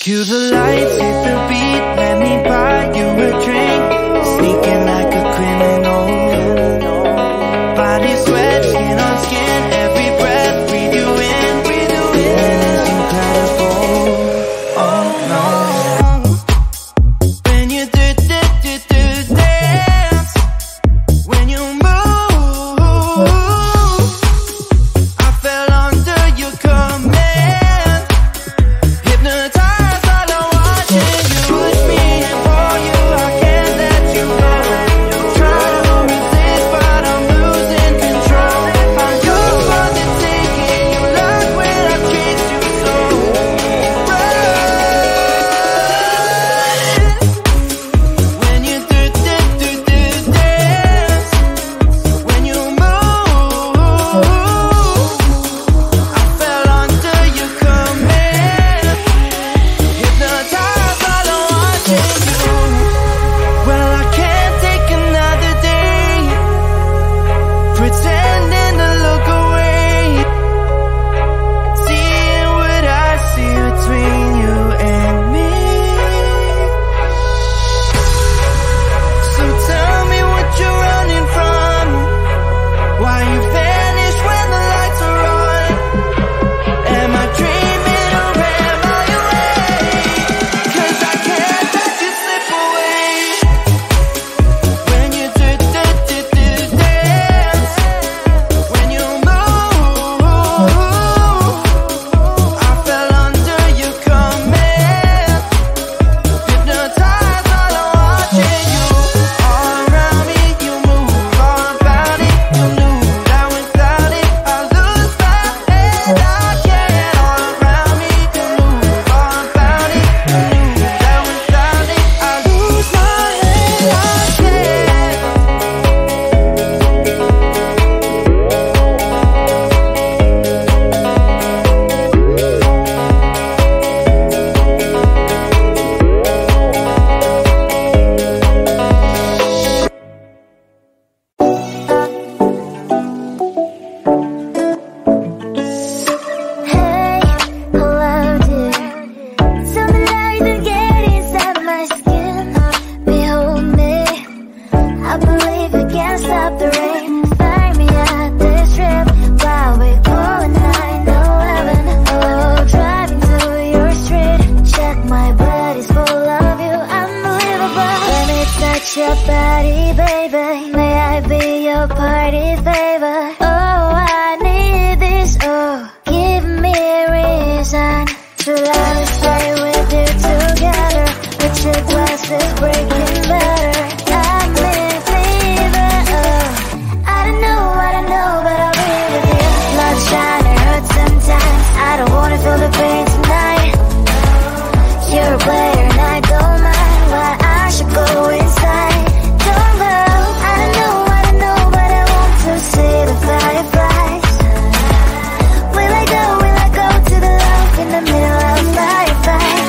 Cue the lights, hit the beat, let me buy you a drink. Sneaking like a criminal. Body sweat, skin on skin, every breath, breathe you in, breathe you in. It's incredible, oh no. When you do dance, when you move, I fell under your command. Hypnotized by the watching you push me and pull you, I can't let you go. Try to resist but I'm losing control. I'm yours for the taking, you love when I treat you so right. When you do dance, when you move, I fell under your command. Hypnotized by the watching you. Well, I can't take another day pretending to look away, seeing what I see between you and me. So tell me what you're running from, why you vanish when the lights are on. Am I dreaming or am I awake? 'Cause I can't let you slip away. When you do dance, when you move, I fell under your command. Hypnotized by the watching you. All around me, you move, all about it. You knew that without it, I lose my head. I can't. All around me, you move, all about it. You knew that without it, I lose my head. I can't. Hey, hello dear. Tell me lies and get inside my skin. Behold me, I believe we can't stop the rain. Find me at this trip while we're going 9/11. Oh, driving through your street. Check my body's full of you, unbelievable. Let me touch your body, baby. May I be your party favor? Oh, I need this. Oh, give me a reason to let me stay with you together. With your glasses breaking better. I'm in fever. Oh, I don't know, but I'll be with you. Blood shine, it hurts sometimes. I don't wanna feel the pain tonight. You're a player and I don't mind. Why I should go inside. Don't go. I don't know, but I want to see the fireflies. Will I go to the love in the middle of firefight?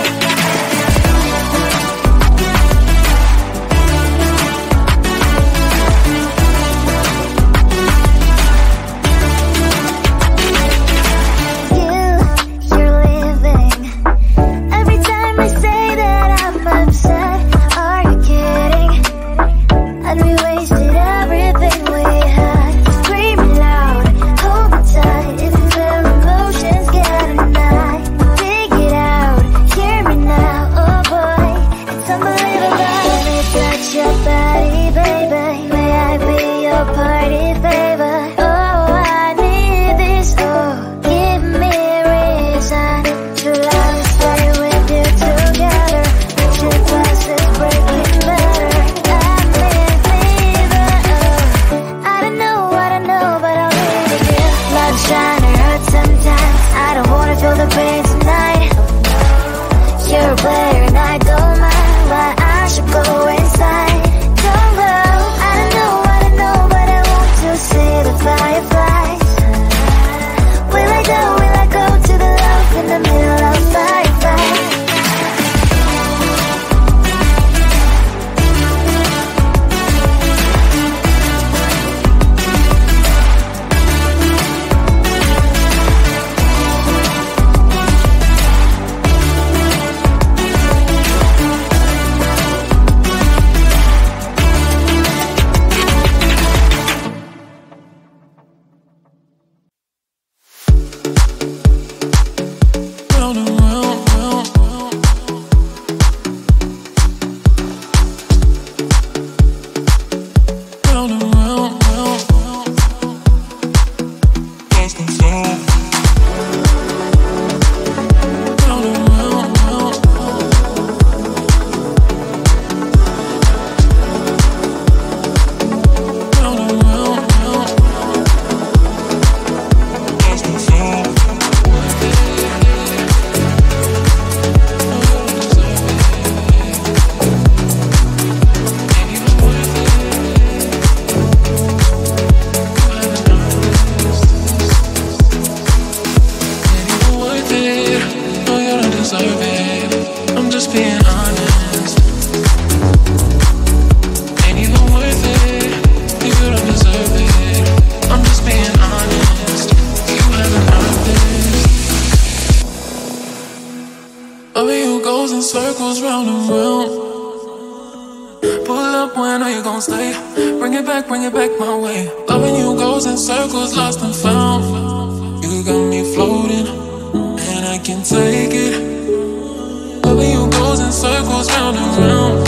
deserve it. I'm just being honest. Ain't even worth it. You don't deserve it. I'm just being honest. You haven't earned this. Loving you goes in circles round and round. Pull up when I know you gon' stay. Bring it back my way. Loving you goes in circles, lost and found. You got me floating, and I can't take it. Loving you goes in circles round and round.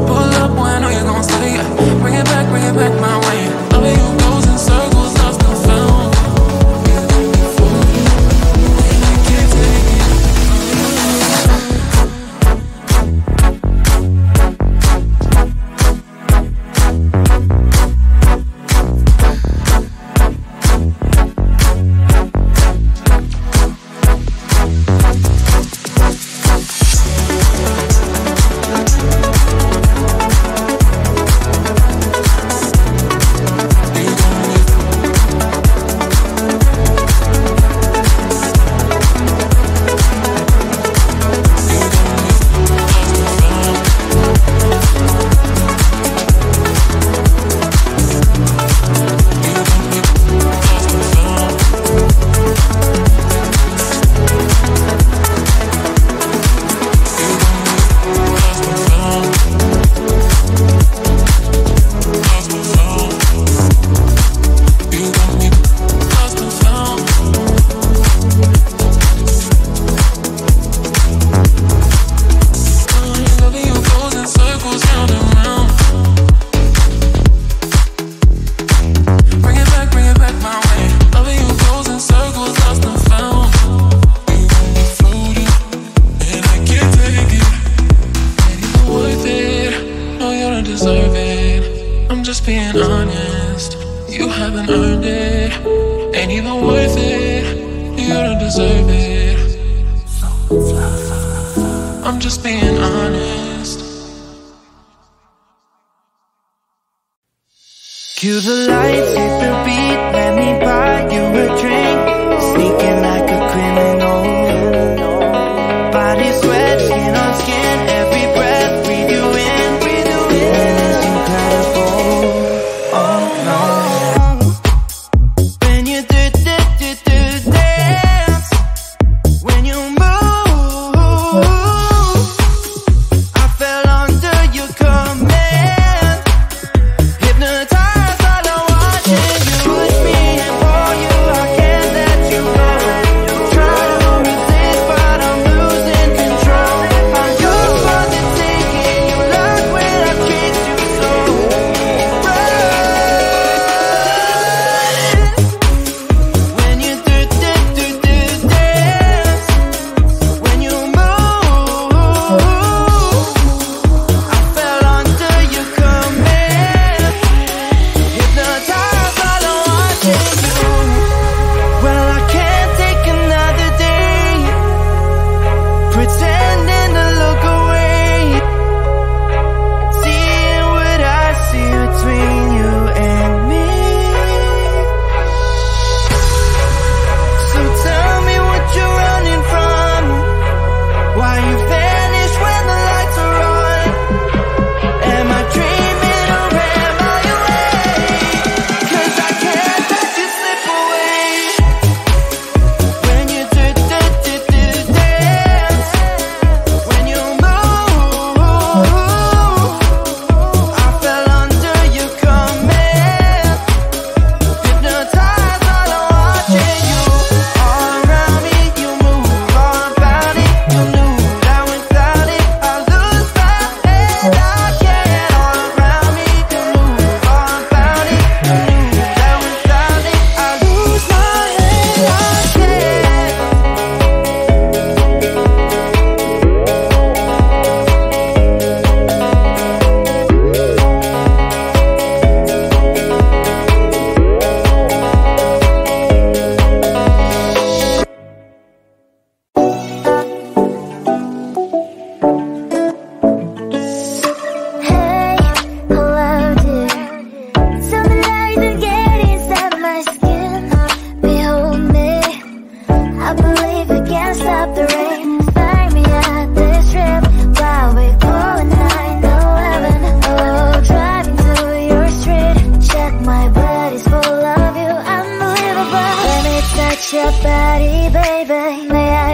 Pull up when I know you gon' stay. Bring it back my way. Loving you goes in circles, lost and found. You got me floating, and I can't take it. Cue the lights, hit the beat, let me buy you a drink. Sneaking like a criminal. Body sweat, skin on skin, every breath, breathe you in. Feelings incredible, oh no. When you dance, when you move, I fell under your command. Hypnotized. Push me and pull you, I can't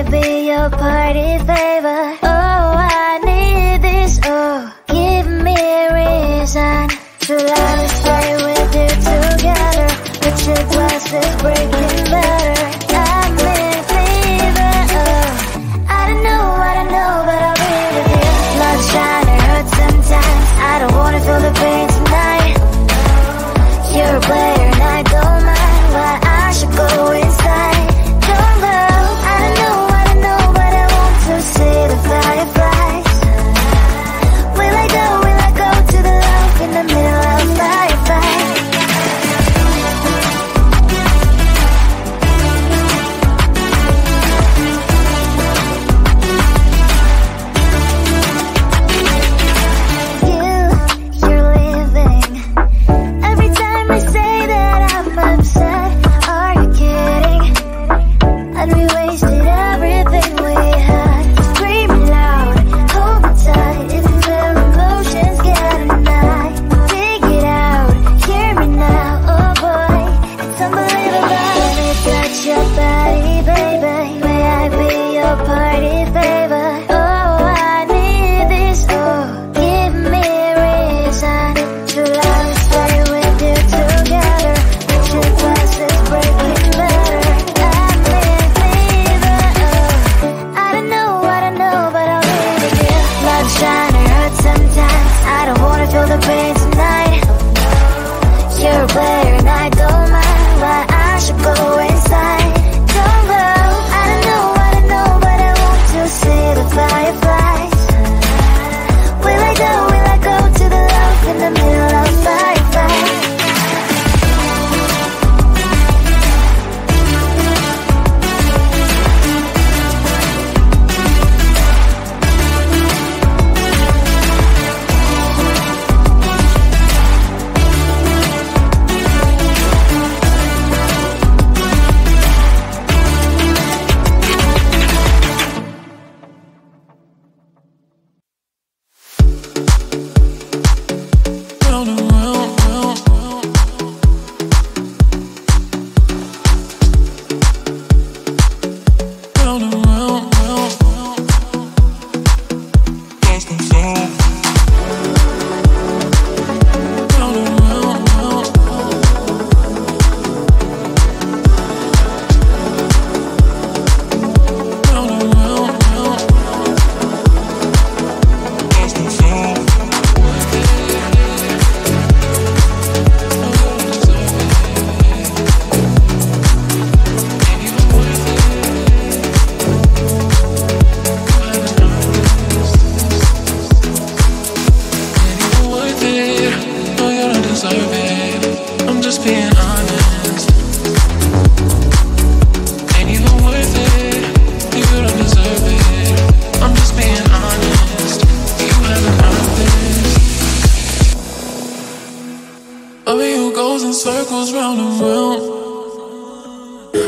be your party favor? Oh, I need this, oh, give me a reason to love and stay with you together. But your glass is breaking better. I'm in fever, oh, I don't know, but I'll be with you. Love's trying to hurt sometimes. I don't wanna feel the pain tonight. You're a player and I don't mind. Why I should go inside. Don't go, I don't know, but I want to see the fireflies. Will I go to the love in the middle of firefight? You're leaving. Every time I say that I'm upset, are you kidding? And we wasted everything we had. Screaming loud, hold me tight. If our emotions getting high, dig it out, hear me now. Oh boy, it's unbelievable. Let me touch your body, baby. May I be your party favor? Oh, I need this, oh, give me a reason to love and stay with you together. But your glass is breaking better. I'm in fever, oh, I don't know, but I'll be with you. Love's trying to hurt sometimes. I don't wanna feel the pain tonight. You're a player and I don't mind. Why I should go inside. Don't go, I don't know, but I want to see the fireflies. Will I go to the love in the middle of firefight? Round and round, round, round. Round and round, round, round. Lost and found. Round and round, round, round. Round and round, round, round. Lost and found. No, you don't deserve it. I'm just being honest. Ain't even worth it. You don't deserve it. I'm just being honest. You haven't earned this. Loving you goes in circles round and round.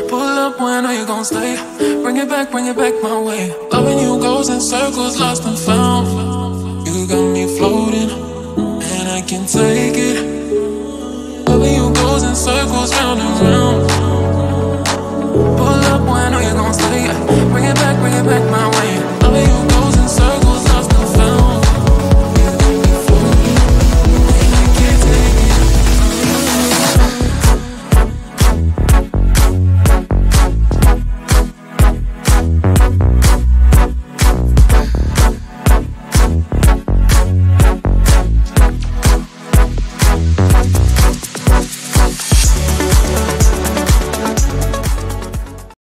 Pull up, when are you gon' stay? Bring it back my way. Loving you goes in circles, lost and found. You got me floating, and I can take it. Loving you goes in circles round and round.